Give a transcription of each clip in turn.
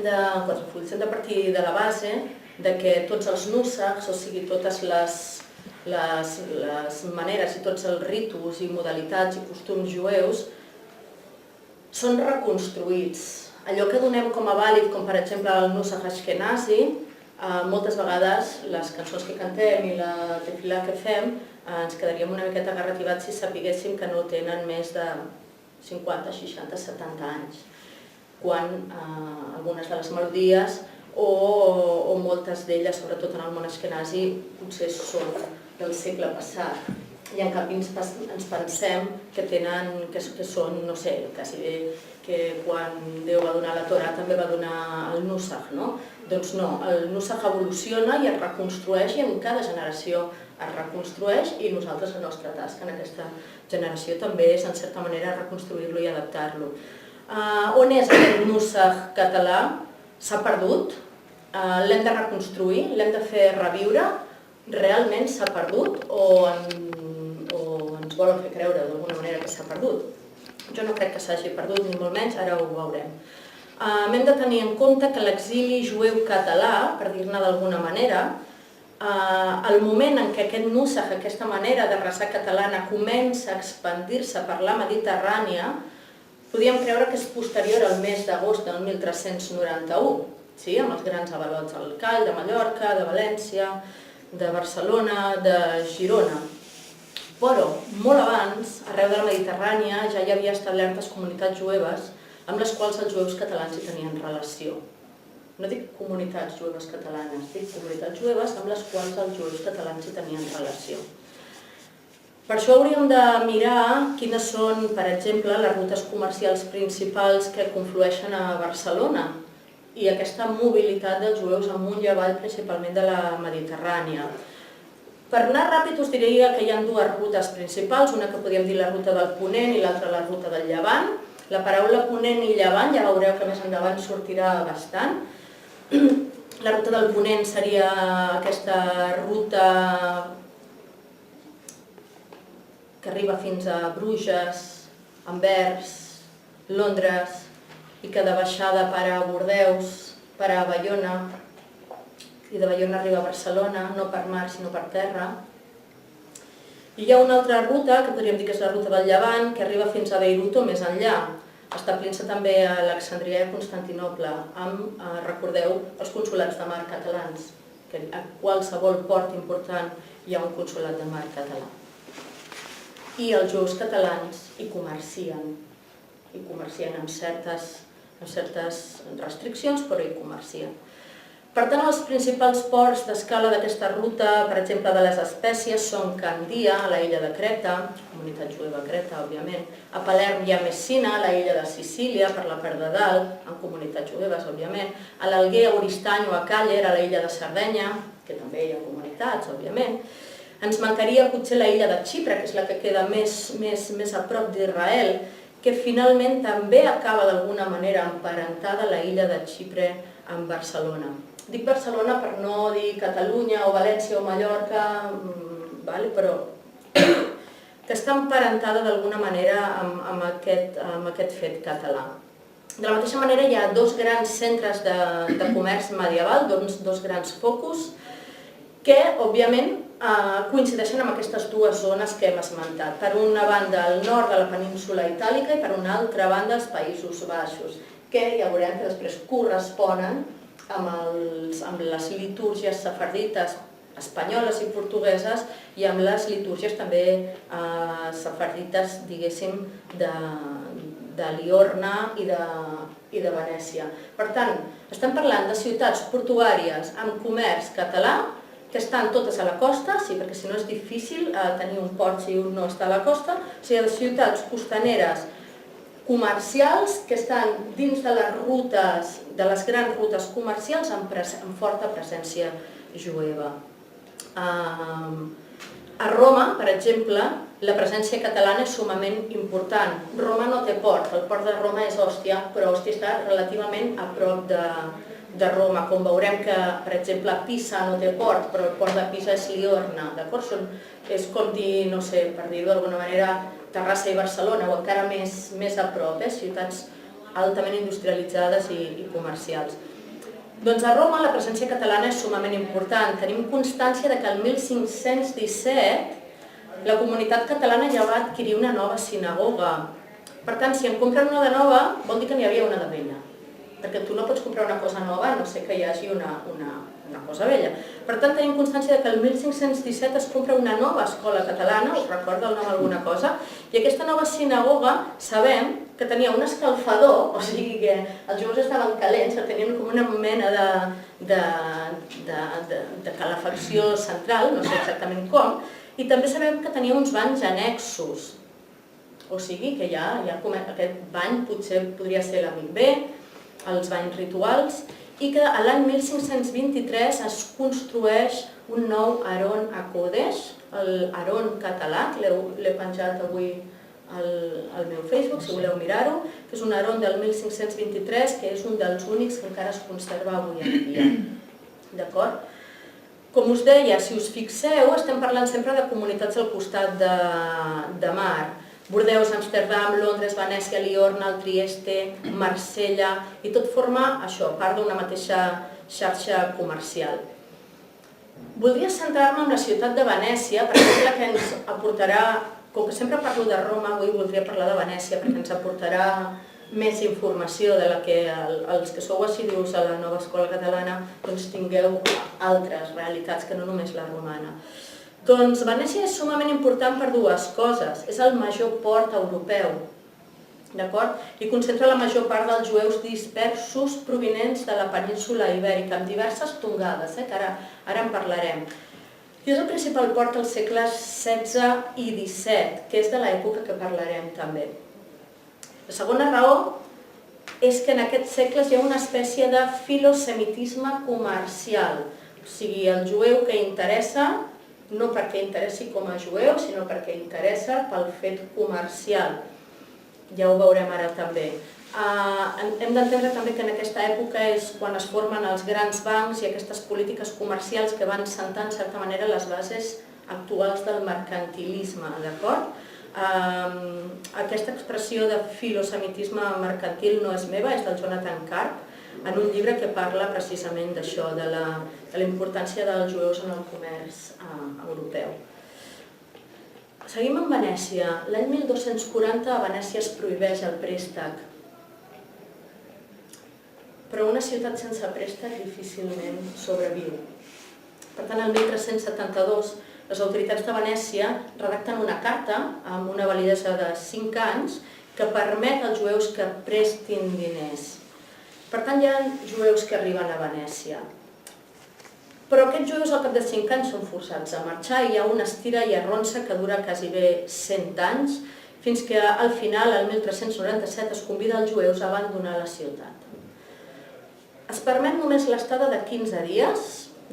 quatre fulls, hem de partir de la base que tots els nusachs, o sigui, totes les maneres i tots els ritus i modalitats i costums jueus són reconstruïts. Allò que donem com a vàlid, com per exemple el nusach ashkenazi, moltes vegades les cançons que cantem i la tefilà que fem ens quedaríem una miqueta garrativats si sapiguéssim que no tenen més de 50, 60, 70 anys, quan algunes de les melodies o moltes d'elles, sobretot en el món ashkenazi, potser són del segle passat. I en canvi ens pensem que són, no sé, quasi bé que quan Déu va donar la Torà també va donar el nusach, no? Doncs no, el nusach evoluciona i es reconstrueix i en cada generació es reconstrueix i nosaltres la nostra tasca en aquesta generació també és en certa manera reconstruir-lo i adaptar-lo. On és aquest nusach català? S'ha perdut? L'hem de reconstruir? L'hem de fer reviure? Realment s'ha perdut o ens volen fer creure d'alguna manera que s'ha perdut? Jo no crec que s'hagi perdut, ni molt menys, ara ho veurem. Hem de tenir en compte que l'exili jueu català, per dir-ne d'alguna manera, el moment en què aquest nusach, aquesta manera de resar catalana comença a expandir-se per la Mediterrània, podríem creure que és posterior al mes d'agost del 1391, amb els grans avalots al Call, de Mallorca, de València, de Barcelona, de Girona. Però, molt abans, arreu de la Mediterrània ja hi havia establertes comunitats jueves amb les quals els jueus catalans hi tenien relació. No dic comunitats jueves catalanes, dic comunitats jueves amb les quals els jueus catalans hi tenien relació. Per això hauríem de mirar quines són, per exemple, les rutes comercials principals que conflueixen a Barcelona i aquesta mobilitat dels jueus amunt i avall, principalment de la Mediterrània. Per anar ràpid us diria que hi ha dues rutes principals, una que podríem dir la ruta del Ponent i l'altra la ruta del Llevant. La paraula Ponent i Llevant ja veureu que més endavant sortirà bastant. La ruta del Ponent seria aquesta ruta que arriba fins a Bruges, Anvers, Londres i que de baixada para a Bordeus, para a Baiona, i de Baiona arriba a Barcelona, no per mar sinó per terra. I hi ha una altra ruta, que podríem dir que és la ruta del Llevant, que arriba fins a Beirut o més enllà, establint-se també a Alexandria i a Constantinoble, amb, recordeu, els consolats de mar catalans, que a qualsevol port important hi ha un consolat de mar català. I els jueus catalans hi comercien amb certes restriccions, però hi comercien. Per tant, els principals ports d'escala d'aquesta ruta, per exemple, de les espècies, són Candia, a la illa de Creta, comunitat jueva a Creta, òbviament, a Palerm hi ha Messina, a la illa de Sicília, per la part de dalt, amb comunitats jueves, òbviament, a l'Alguer, a Oristany o a Càller, a la illa de Sardenya, que també hi ha comunitats, òbviament. Ens mancaria potser la illa de Xipre, que és la que queda més a prop d'Israel, que finalment també acaba d'alguna manera emparentada la illa de Xipre amb Barcelona. Dic Barcelona per no dir Catalunya o València o Mallorca, però que està emparentada d'alguna manera amb aquest fet català. De la mateixa manera hi ha dos grans centres de comerç medieval, dos grans focus, que òbviament coincideixen amb aquestes dues zones que hem esmentat. Per una banda el nord de la península itàlica i per una altra banda els Països Baixos, que ja veurem que després corresponen amb les litúrgies sefardites espanyoles i portugueses i amb les litúrgies també sefardites, diguéssim, de Liorna i de Venècia. Per tant, estem parlant de ciutats portuàries amb comerç català que estan totes a la costa, sí, perquè si no és difícil tenir un port si un no està a la costa, o sigui, de ciutats costaneres comercials que estan dins de les grans rutes comercials amb forta presència jueva. A Roma, per exemple, la presència catalana és sumament important. Roma no té port, el port de Roma és Òstia, però Òstia està relativament a prop de Roma. Com veurem que, per exemple, Pisa no té port, però el port de Pisa és Liorna, d'acord? És com dir, no sé, per dir-ho d'alguna manera, Terrassa i Barcelona, o encara més a prop, ciutats altament industrialitzades i comercials. Doncs a Roma la presència catalana és sumament important. Tenim constància que el 1517 la comunitat catalana ja va adquirir una nova sinagoga. Per tant, si en compren una de nova, vol dir que n'hi havia una de vella. Perquè tu no pots comprar una cosa nova a no ser que hi hagi una cosa vella. Per tant, tenim constància que el 1517 es compra una nova escola catalana, us recorda el nom alguna cosa, i aquesta nova sinagoga sabem que tenia un escalfador, o sigui que els jueus estaven calents, tenien com una mena de calefacció central, no sé exactament com, i també sabem que tenia uns banys annexos, o sigui que ja aquest bany potser podria ser l'Amic B, els banys rituals, i que l'any 1523 es construeix un nou Aron a Kodesh, l'Aron català, que l'he penjat avui al meu Facebook, si voleu mirar-ho, que és un Aron del 1523, que és un dels únics que encara es conserva avui en dia. D'acord? Com us deia, si us fixeu, estem parlant sempre de comunitats al costat de mar. Bordeus, Amsterdam, Londres, Venècia, Liorna, Trieste, Marsella, i tot forma això, part d'una mateixa xarxa comercial. Voldria centrar-me en la ciutat de Venècia, perquè és la que ens aportarà, com que sempre parlo de Roma, avui voldria parlar de Venècia, perquè ens aportarà més informació de la que els que sou assidus a la nova escola catalana doncs tingueu altres realitats que no només la romana. Doncs Venècia és sumament important per dues coses. És el major port europeu, d'acord? I concentra la major part dels jueus dispersos provinents de la península ibèrica, amb diverses tongades, que ara en parlarem. I és el principal port dels segles XVI i XVII, que és de l'època que parlarem també. La segona raó és que en aquests segles hi ha una espècie de filosemitisme comercial, o sigui, el jueu que interessa no perquè interessi com a jueu, sinó perquè interessa pel fet comercial. Ja ho veurem ara també. Hem d'entendre també que en aquesta època és quan es formen els grans bancs i aquestes polítiques comercials que van sentar, en certa manera, les bases actuals del mercantilisme, d'acord? Aquesta expressió de filosemitisme mercantil no és meva, és del Jonathan Karp, en un llibre que parla precisament d'això, de la importància dels jueus en el comerç europeu. Seguim amb Venècia. L'any 1240 a Venècia es prohibeix el préstec. Però una ciutat sense préstec difícilment sobreviu. Per tant, el 1372, les autoritats de Venècia redacten una carta amb una validesa de 5 anys que permet als jueus que prestin diners. Per tant, hi ha jueus que arriben a Venècia. Però aquests jueus al cap de 5 anys són forçats a marxar i hi ha una estira i arronsa que dura quasi bé 100 anys, fins que al final, el 1397, es convida els jueus a abandonar la ciutat. Es permet només l'estada de 15 dies,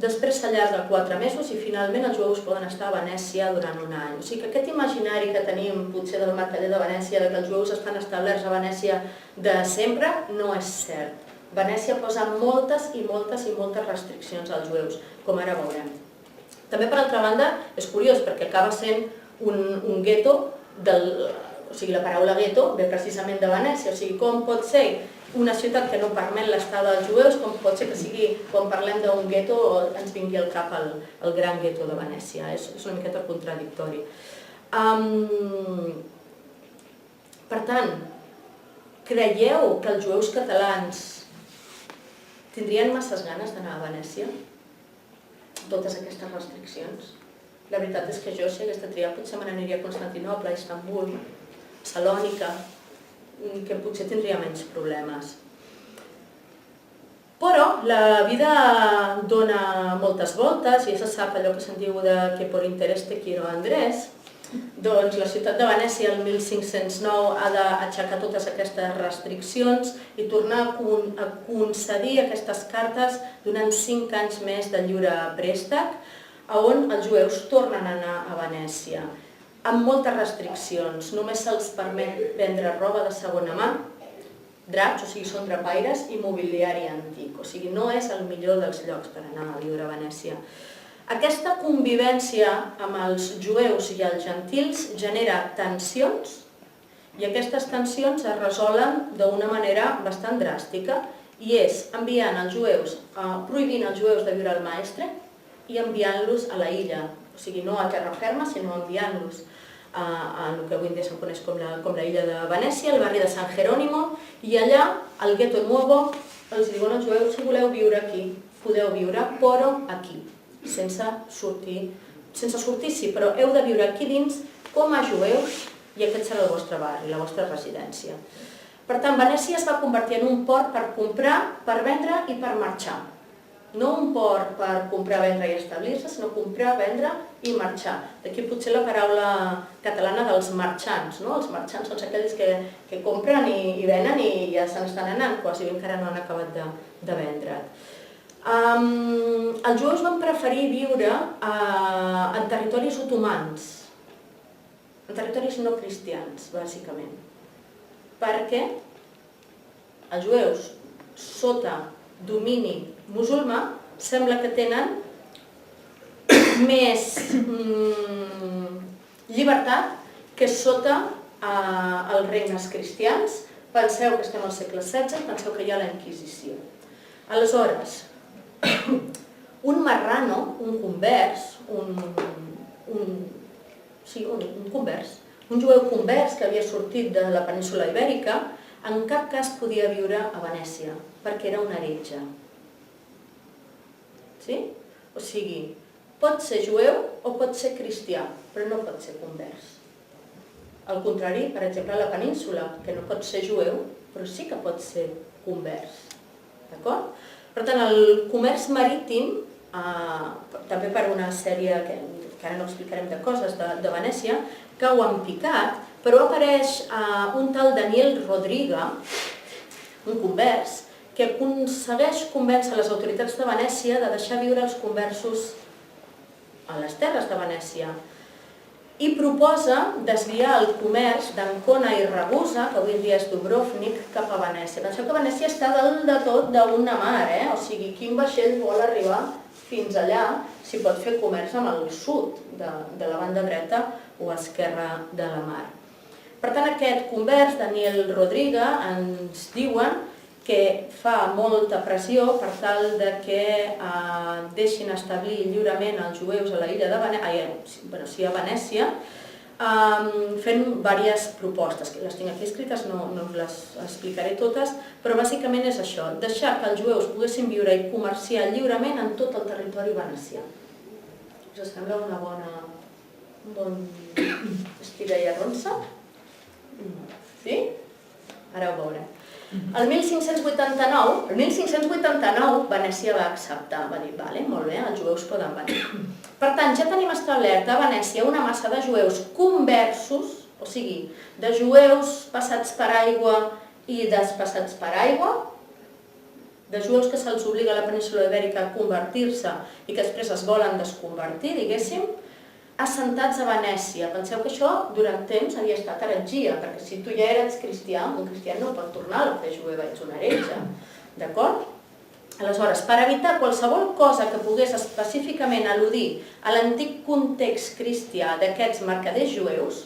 després s'allarga 4 mesos i finalment els jueus poden estar a Venècia durant un any. O sigui que aquest imaginari que tenim potser del mercader de Venècia, que els jueus estan establerts a Venècia de sempre, no és cert. Venècia posa moltes restriccions als jueus, com ara veurem. També, per altra banda, és curiós perquè acaba sent un gueto, o sigui, la paraula gueto ve precisament de Venècia, o sigui, com pot ser una ciutat que no permet l'estada dels jueus, com pot ser que sigui, quan parlem d'un gueto, ens vingui al cap el gran gueto de Venècia. És una miqueta contradictori. Per tant, creieu que els jueus catalans tindrien masses ganes d'anar a Venècia? Totes aquestes restriccions. La veritat és que jo, si hagués de triar, potser me n'aniria a Constantinoble, a Istanbul, a Salònica, que potser tindria menys problemes. Però la vida dona moltes voltes, i ja se sap allò que se'n diu que por interés te quiero Andrés. Doncs la ciutat de Venècia el 1509 ha d'aixecar totes aquestes restriccions i tornar a concedir aquestes cartes donant 5 anys més de lliure préstec, on els jueus tornen a anar a Venècia, amb moltes restriccions. Només se'ls permet vendre roba de segona mà, draps, o sigui, són drapaires, i mobiliari antic. O sigui, no és el millor dels llocs per anar a viure a Venècia. Aquesta convivència amb els jueus i els gentils genera tensions I aquestes tensions es resolen d'una manera bastant dràstica, i és enviant els jueus, prohibint als jueus de viure al Maestre i enviant-los a la illa, o sigui, no a terra ferma, sinó enviant-los a el que avui en dia se'n coneix com la illa de Venècia, al barri de San Jerónimo, i allà, al Ghetto Nuovo, els diuen als jueus, si voleu viure aquí, podeu viure, però aquí, sense sortir sí, però heu de viure aquí dins com a jueus i aquest serà el vostre barri, la vostra residència. Per tant, Venècia es va convertir en un port per comprar, per vendre i per marxar. No un port per comprar, vendre i establir-se, sinó comprar, vendre i marxar. D'aquí potser la paraula catalana dels marxants. Els marxants són aquells que compren i venen i ja se n'estan anant, quasi encara no han acabat de vendre't. Els jueus van preferir viure en territoris otomans, en territoris no cristians, bàsicament, perquè els jueus, sota domini musulmà, sembla que tenen més llibertat que sota els regnes cristians. Penseu que estem al segle XVI, penseu que hi ha la Inquisició. Aleshores, un marrano, un convers, un jueu convers que havia sortit de la península ibèrica, en cap cas podia viure a Venècia, perquè era un heretge. Sí? O sigui, pot ser jueu o pot ser cristià, però no pot ser convers. Al contrari, per exemple, a la península, que no pot ser jueu, però sí que pot ser convers. D'acord? Per tant, el comerç marítim, també per una sèrie que ara no explicarem de coses de Venècia, cau en picat, però apareix un tal Daniel Rodriga, un convers, que aconsegueix convèncer les autoritats de Venècia de deixar viure els conversos a les terres de Venècia i proposa desviar el comerç d'Ancona i Ragusa, que avui en dia és Dubrovnik, cap a Venècia. Penseu que Venècia està dalt de tot d'una mar, o sigui, quin vaixell vol arribar fins allà si pot fer comerç amb el sud, de la banda dreta o esquerra de la mar. Per tant, aquest convers, Daniel Rodriga, ens diuen que fa molta pressió per tal que deixin establir lliurement els jueus a la illa de Venècia, a Venècia, fent diverses propostes. Les tinc aquí escrites, no us les explicaré totes, però bàsicament és això, deixar que els jueus poguessin viure i comerciar lliurement en tot el territori venecià. Us sembla una bon estira i arronsa? Sí? Ara ho veurem. El 1589, Venècia va acceptar, va dir, vale, molt bé, els jueus poden venir. Per tant, ja tenim establert a Venècia una massa de jueus conversos, o sigui, de jueus passats per aigua i despassats per aigua, de jueus que se'ls obliga a la península ibèrica a convertir-se i que després es volen desconvertir, diguéssim, assentats a Venècia. Penseu que això durant temps havia estat heretgia, perquè si tu ja eres cristià, un cristià no pot tornar a la fe jueva, ets un heretge. D'acord? Aleshores, per evitar qualsevol cosa que pogués específicament al·ludir a l'antic context cristià d'aquests mercaders jueus,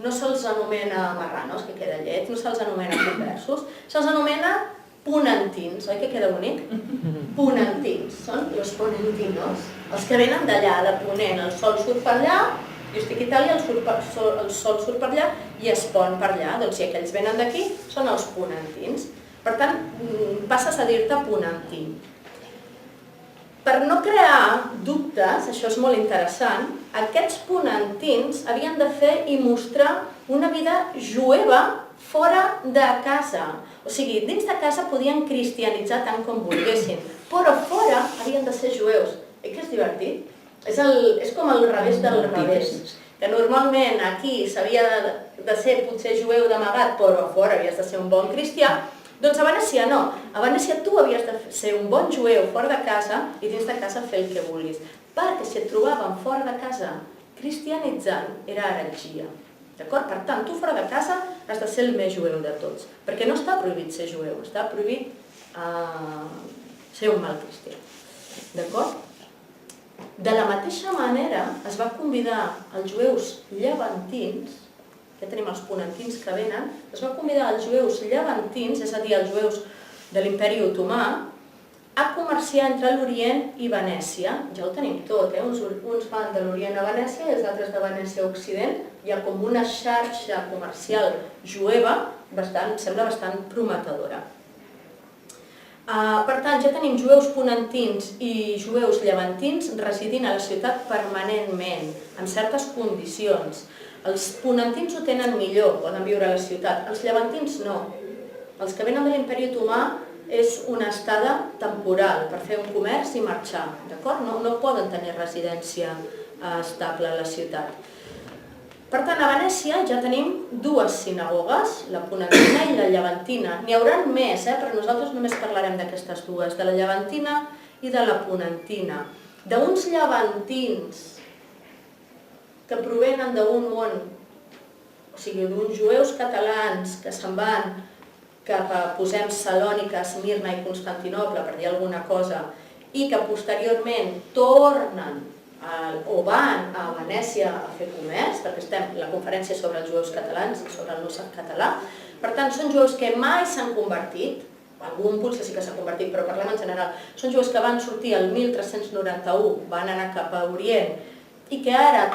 no se'ls anomena marranos, que queda llet, no se'ls anomena conversos, se'ls anomena ponentins, oi que queda bonic? Ponentins, són los ponentinos, els que venen d'allà, de Ponent, el sol surt per allà, jo estic a Itàlia, el sol surt per allà i es pon per allà, doncs si aquells venen d'aquí, són els ponentins. Per tant, passes a dir-te ponentí. Per no crear dubtes, això és molt interessant, aquests ponentins havien de fer i mostrar una vida jueva fora de casa. O sigui, dins de casa podien cristianitzar tant com volguessin, però fora havien de ser jueus. Que és divertit? És com el revés del revés. Que normalment aquí s'havia de ser potser jueu d'amagat, però a fora havies de ser un bon cristià. Doncs a Venècia no. A Venècia tu havies de ser un bon jueu fora de casa i dins de casa fer el que vulguis. Perquè si et trobaven fora de casa cristianitzant, era heretgia. D'acord? Per tant, tu fora de casa has de ser el més jueu de tots. Perquè no està prohibit ser jueu, està prohibit ser un mal cristià. D'acord? De la mateixa manera es va convidar els jueus llevantins ja tenim els ponentins que venen, es va convidar els jueus llevantins, és a dir, els jueus de l'imperi otomà, a comerciar entre l'Orient i Venècia. Ja ho tenim tot, uns van de l'Orient a Venècia i els altres de Venècia a Occident. Hi ha com una xarxa comercial jueva, sembla bastant prometedora. Per tant, ja tenim jueus ponentins i jueus llevantins residint a la ciutat permanentment, en certes condicions. Els ponentins ho tenen millor, poden viure a la ciutat, els llevantins no. Els que venen de l'imperi otomà és una estada temporal per fer un comerç i marxar, d'acord? No poden tenir residència estable a la ciutat. Per tant, a Venècia ja tenim dues sinagogues, la ponentina i la llevantina. N'hi haurà més, però nosaltres només parlarem d'aquestes dues, de la llevantina i de la ponentina. D'uns llevantins que provenen d'un món, o sigui, d'uns jueus catalans que se'n van cap a, posem, Salònica, Esmirna i Constantinoble, per dir alguna cosa, i que posteriorment tornen o van a Venècia a fer comerç, perquè estem a la conferència sobre els jueus catalans, sobre el nusach català. Per tant, són jueus que mai s'han convertit, algun potser sí que s'ha convertit, però parlem en general, són jueus que van sortir el 1391, van anar cap a Orient, i que ara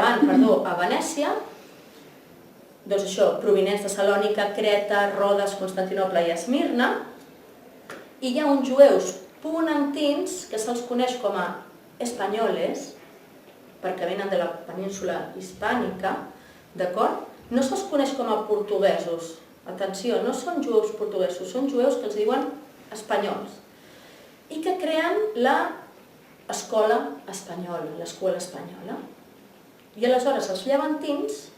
van a Venècia, doncs això, provinents de Salònica, Creta, Rodes, Constantinoble i Esmirna, i hi ha uns jueus ponentins que se'ls coneix com a espanyoles, perquè venen de la península hispànica, d'acord? No se'ls coneix com a portuguesos, atenció, no són jueus portuguesos, són jueus que els diuen espanyols, i que creen l'escola espanyola. I aleshores els llevantins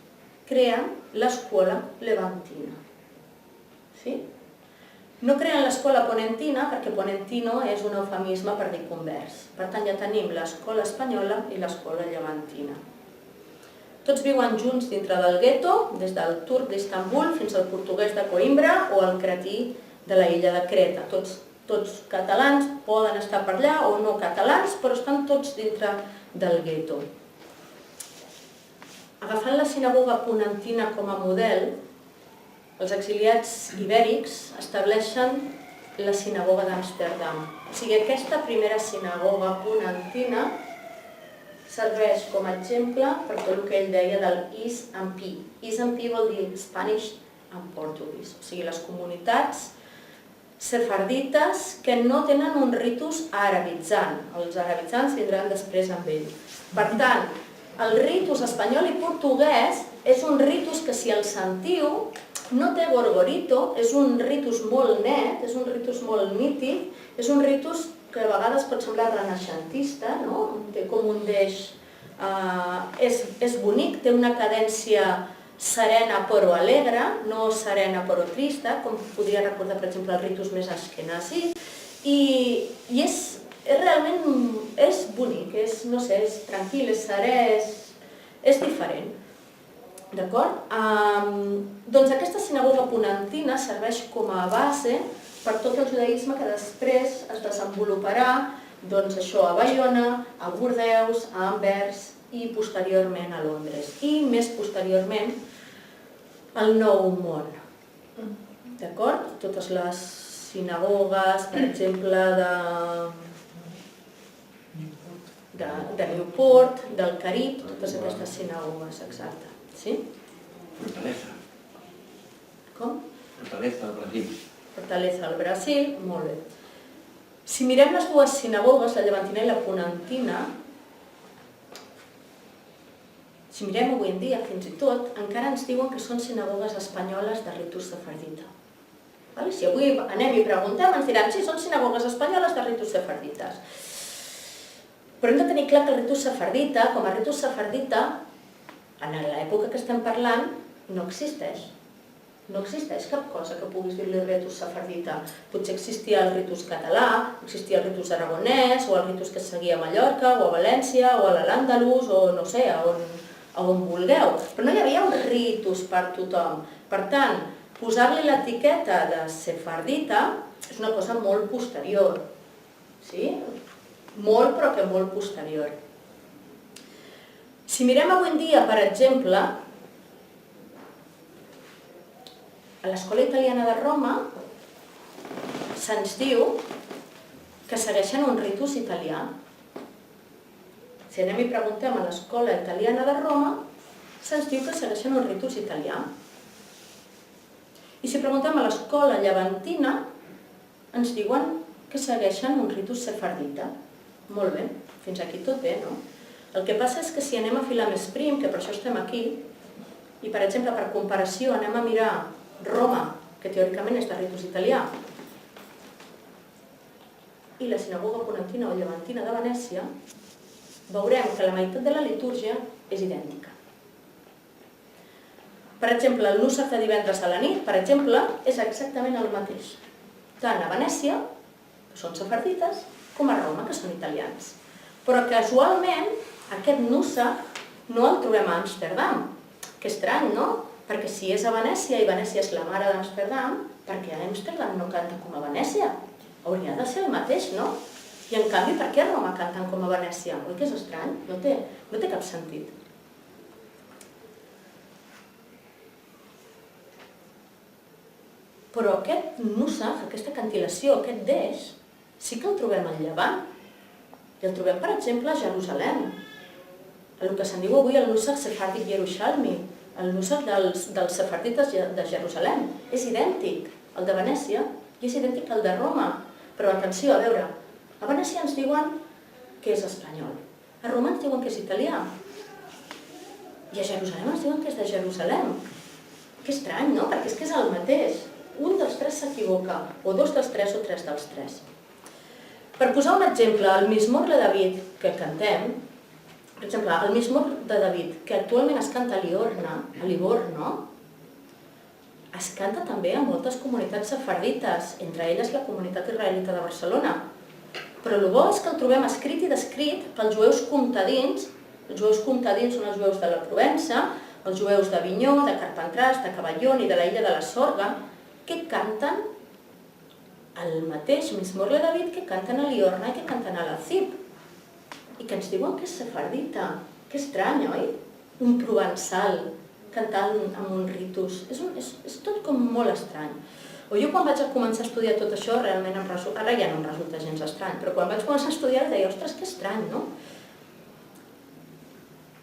creen l'escola levantina. Sí? No creen l'escola ponentina perquè ponentino és un eufemisme per dir convers. Per tant, ja tenim l'escola espanyola i l'escola llevantina. Tots viuen junts dintre del gueto, des del turc d'Istanbul fins al portuguès de Coïmbra o al cretí de la illa de Creta. Tots catalans poden estar per allà o no catalans, però estan tots dintre del gueto. Agafant la sinagoga ponentina com a model, els exiliats ibèrics estableixen la sinagoga d'Amsterdam. O sigui, aquesta primera sinagoga ponentina serveix com a exemple per tot el que ell deia del Is and Pi. Is and Pi vol dir Spanish and Portuguese. O sigui, les comunitats sefardites que no tenen un ritus arabitzant. Els arabitzants vindran després amb ell. Per tant, el ritus espanyol i portuguès és un ritus que, si el sentiu, no té gorgorito, és un ritus molt net, és un ritus molt nítid, és un ritus que a vegades pot semblar renaixentista, té com un deix, és bonic, té una cadència serena però alegre, no serena però trista, com podria recordar, per exemple, el ritus més askenazi, i realment és bonic, és tranquil, és serè, és diferent. D'acord? Doncs aquesta sinagoga ponentina serveix com a base per tot el judaïsme que després es desenvoluparà a Baiona, a Bordeus, a Anvers i posteriorment a Londres. I més posteriorment al Nou Món. D'acord? Totes les sinagogues, per exemple, de Newport, del Carib, totes aquestes sinagogues, exacte. Sí? Fortaleza. Com? Fortaleza al Brasil. Fortaleza al Brasil, molt bé. Si mirem les dues sinagogues, la llevantina i la ponentina, si mirem avui en dia, fins i tot, encara ens diuen que són sinagogues espanyoles de ritus sefardita. Si avui anem i preguntem, ens diran, sí, són sinagogues espanyoles de ritus sefardites. Però hem de tenir clar que el ritus sefardita, com a ritus sefardita, en l'època que estem parlant, no existeix. No existeix cap cosa que puguis dir-li ritus sefardita. Potser existia el ritus català, existia el ritus aragonès, o el ritus que es seguia a Mallorca, o a València, o a l'Al-Àndalus, o no sé, a on vulgueu. Però no hi havia un ritus per tothom. Per tant, posar-li l'etiqueta de sefardita és una cosa molt posterior. Sí? Molt, però que molt posterior. Si mirem avui en dia, per exemple, a l'Escola Italiana de Roma se'ns diu que segueixen un ritus italià. Si anem i preguntem a l'Escola Italiana de Roma, se'ns diu que segueixen un ritus italià. I si preguntem a l'Escola Llevantina, ens diuen que segueixen un ritus sefardita. Molt bé, fins aquí tot bé, no? El que passa és que si anem a filar més prim, que per això estem aquí, i per exemple, per comparació, anem a mirar Roma, que teòricament és de ritus italià, i la sinagoga ponentina o llevantina de Venècia, veurem que la meitat de la litúrgia és idèntica. Per exemple, el nússec de divendres a la nit, per exemple, és exactament el mateix. Tant a Venècia, que són sefardites, com a Roma, que són italians. Però casualment, aquest nússec no el trobem a Amsterdam. Que estrany, no? Perquè si és a Venècia i Venècia és la mare d'Amsterdam, per què a Amsterdam no canta com a Venècia? Hauria de ser el mateix, no? I en canvi, per què a Roma canten com a Venècia? Oi que és estrany? No té cap sentit. Però aquest nússec, aquesta cantilació, aquest deix, sí que el trobem al Llevant. I el trobem, per exemple, a Jerusalem. El que se'n diu avui el nússec sefàrdic Yerushalmi, el nússec dels sefardites de Jerusalem. És idèntic al de Venècia i és idèntic al de Roma. Però atenció, a veure, a Venècia ens diuen que és espanyol, a Roma ens diuen que és italià i a Jerusalem ens diuen que és de Jerusalem. Que estrany, no? Perquè és que és el mateix. Un dels tres s'equivoca, o dos dels tres o tres dels tres. Per posar un exemple, el Mismor de David que cantem, per exemple, el Mismor de David, que actualment es canta a Livorno, es canta també en moltes comunitats sefardites, entre elles la comunitat israelita de Barcelona. Però el bo és que el trobem escrit i descrit pels jueus comtadins. Els jueus comtadins són els jueus de la Provença, els jueus d'Avinyó, de Carpentràs, de Cavallón i de l'illa de la Sorga, que canten el mateix Mismor de David que canten a Liorna i que canten a la Cip. I que ens diuen que és sefardita. Que estrany, oi? Un provençal cantant amb un ritus. És tot com molt estrany. O jo quan vaig començar a estudiar tot això, realment ara ja no em resulta gens estrany, però quan vaig començar a estudiar deia, ostres, que estrany, no?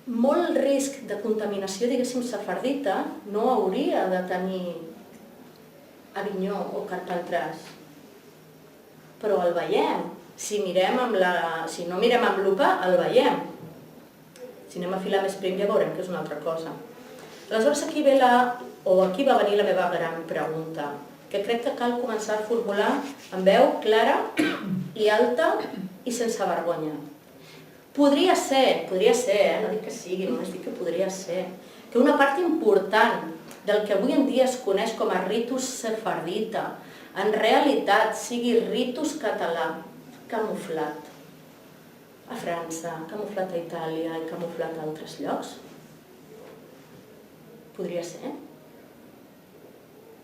Molt risc de contaminació, diguéssim, sefardita no hauria de tenir Avinyó o Carpentràs. Però el veiem. Si no mirem amb lupa, el veiem. Si anem a filar més prim ja veurem que és una altra cosa. Aleshores aquí va venir la meva gran pregunta, que crec que cal començar a formular amb veu clara i alta i sense vergonya. Podria ser, no dic que sigui, només dic que podria ser, que una part important del que avui en dia es coneix com a ritus sefardita, en realitat sigui ritus català, camuflat a França, camuflat a Itàlia i camuflat a altres llocs? Podria ser?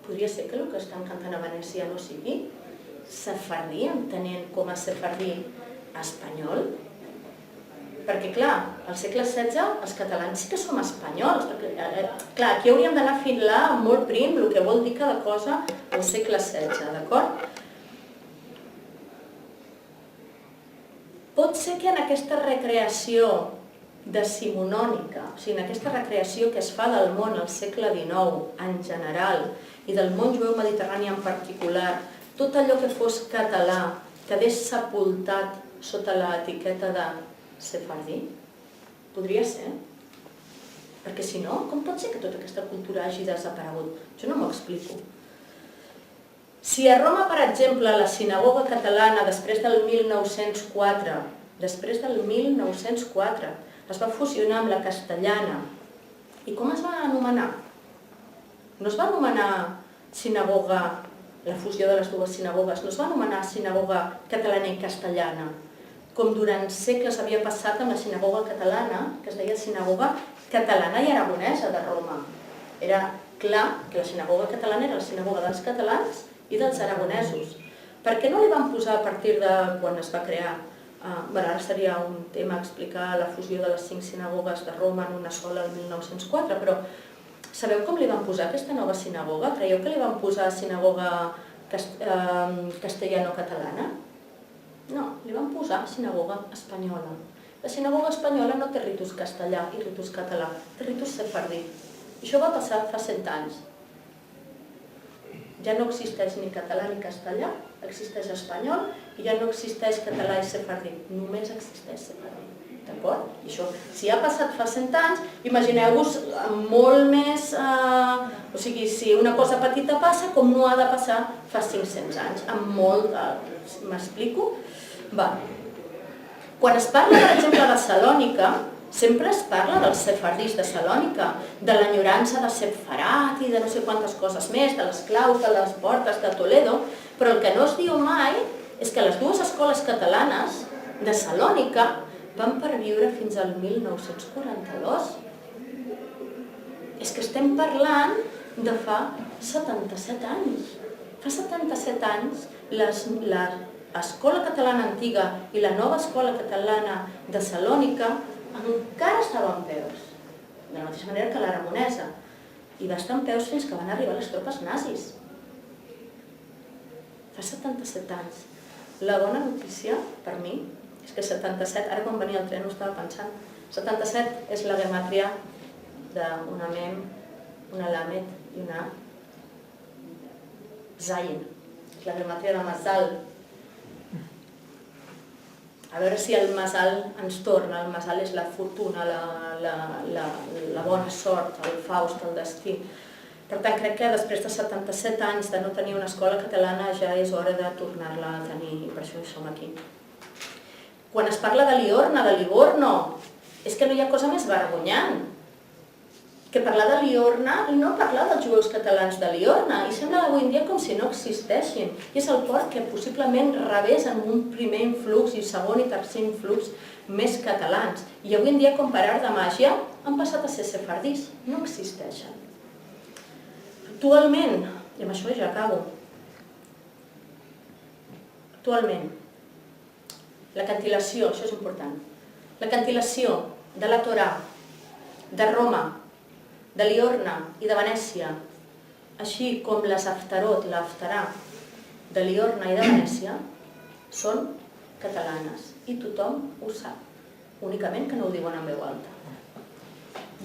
Podria ser que el que estan cantant a Venècia no sigui sefardí, entenent com a sefardí espanyol? Perquè, clar, al segle XVI els catalans sí que som espanyols. Clar, aquí hauríem d'anar a filar molt prim el que vol dir cada cosa al segle XVI, d'acord? Pot ser que en aquesta recreació decimonònica, o sigui, en aquesta recreació que es fa del món al segle XIX en general i del món jueu mediterrani en particular, tot allò que fos català quedés sepultat sota l'etiqueta de sefardí? Podria ser. Perquè si no, com pot ser que tota aquesta cultura hagi desaparegut? Jo no m'ho explico. Si a Roma, per exemple, la sinagoga catalana, després del 1904, es va fusionar amb la castellana, i com es va anomenar? No es va anomenar sinagoga, la fusió de les dues sinagogues, no es va anomenar sinagoga catalana i castellana, com durant segles havia passat amb la sinagoga catalana, que es deia sinagoga catalana i aragonesa de Roma. Era clar que la sinagoga catalana era la sinagoga dels catalans i dels aragonesos. Per què no li van posar a partir de quan es va crear Ara seria un tema explicar la fusió de les 5 sinagogues de Roma en una sola el 1904, però sabeu com li van posar aquesta nova sinagoga? Creieu que li van posar sinagoga castellano-catalana? No, li van posar sinagoga espanyola. La sinagoga espanyola no té ritus castellà i ritus català, té ritus sefardí. Això va passar fa 100 anys. Ja no existeix ni català ni castellà, existeix espanyol i ja no existeix català i sefardí, només existeix sefardí. D'acord? I això, si ha passat fa 100 anys, imagineu-vos molt més... O sigui, si una cosa petita passa, com no ha de passar fa 500 anys, amb molt... M'explico? Va. Quan es parla, per exemple, de Salònica, sempre es parla dels sefardís de Salònica, de l'enyorança de Sepfarat i de no sé quantes coses més, de les claus de les portes de Toledo, però el que no es diu mai és que les dues escoles catalanes de Salònica van perviure fins al 1942. És que estem parlant de fa 77 anys. Fa 77 anys l'escola catalana antiga i la nova escola catalana de Salònica encara estava en peus, de la mateixa manera que l'aragonesa, i va estar en peus fins que van arribar les tropes nazis. Fa 77 anys. La bona notícia, per mi, és que 77, ara quan venia el tren ho estava pensant, 77 és la gemàtria d'una mem, una lamet i una zayin. És la gemàtria de Masal. A veure si el Masal ens torna. El Masal és la fortuna, la bona sort, el faust, el destí. Per tant, crec que després de 77 anys de no tenir una escola catalana ja és hora de tornar-la a tenir, i per això hi som aquí. Quan es parla de Liorna, de Livorno, és que no hi ha cosa més vergonyant que parlar de Liorna i no parlar dels jueus catalans de Liorna. I sembla avui en dia com si no existeixin. I és el port que possiblement rebés en un primer influx i segon i tercer influx més catalans. I avui en dia, com per art de màgia, han passat a ser sefardís. No existeixen. Actualment, i amb això ja acabo, actualment, la cantil·lació, això és important, la cantil·lació de la Torà, de Roma, de Liorna i de Venècia, així com les Haftarot, l'Haftarà de Liorna i de Venècia, són catalanes i tothom ho sap, únicament que no ho diuen en veu alta.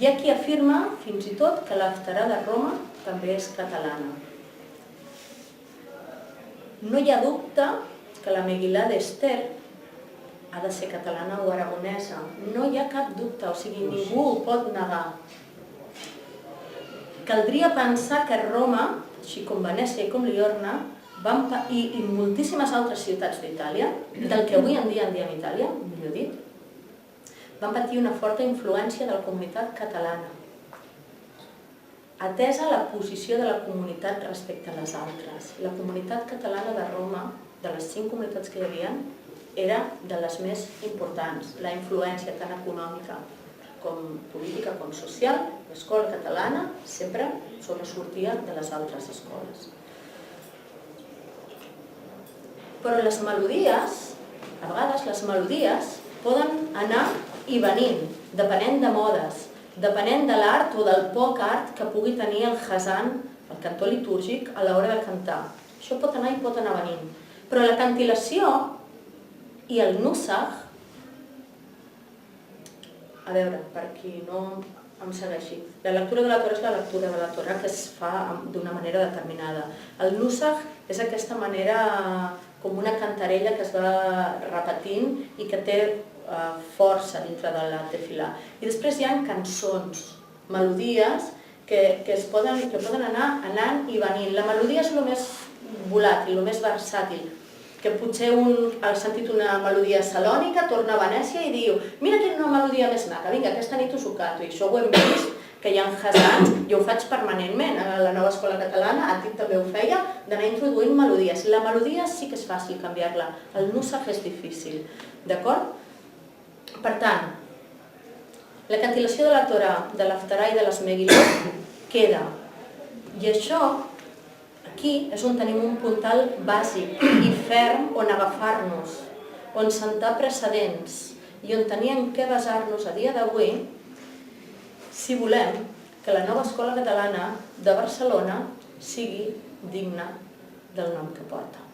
Hi ha qui afirma fins i tot que l'Haftarà de Roma també és catalana. No hi ha dubte que la Meguilà d'Ester ha de ser catalana o aragonesa. No hi ha cap dubte, o sigui, ningú ho pot negar. Caldria pensar que Roma, així com Venècia i com Liorna, i moltíssimes altres ciutats d'Itàlia, del que avui en dia en diem Itàlia, millor dit, van patir una forta influència de la comunitat catalana, atesa la posició de la comunitat respecte a les altres. La comunitat catalana de Roma, de les 5 comunitats que hi havia, era de les més importants. La influència tant econòmica com política com social, l'escola catalana sempre sobresortia de les altres escoles. Però les melodies, a vegades les melodies poden anar i venint, depenent de modes, depenent de l'art o del poc art que pugui tenir el Hazan, el cantor litúrgic, a l'hora de cantar. Això pot anar i pot anar venint. Però la cantil·lació i el nusach, a veure, per qui no em segueixi, la lectura de la Torà és la lectura de la Torà que es fa d'una manera determinada. El nusach és aquesta manera com una cantarella que es va repetint i que té força dintre de la tefilà. I després hi ha cançons, melodies que poden anar anant i venint. La melodia és el més volàtil, el més versàtil, que potser ha sentit una melodia salònica, torna a Venècia i diu mira que una melodia més maca, vinga, aquesta nit us ho canto. I això ho hem vist, que hi ha Hazans, jo ho faig permanentment, a la nova escola catalana, Àtic també ho feia, d'anar introduint melodies. La melodia sí que és fàcil canviar-la, el nusach és difícil, d'acord? Per tant, la cantil·lació de la Torà, de l'Haftarà i de les Megilot queda. I això, aquí, és on tenim un puntal bàsic i ferm on agafar-nos. on sentar precedents i on teníem que basar-nos a dia d'avui si volem que la nova escola catalana de Barcelona sigui digna del nom que porta.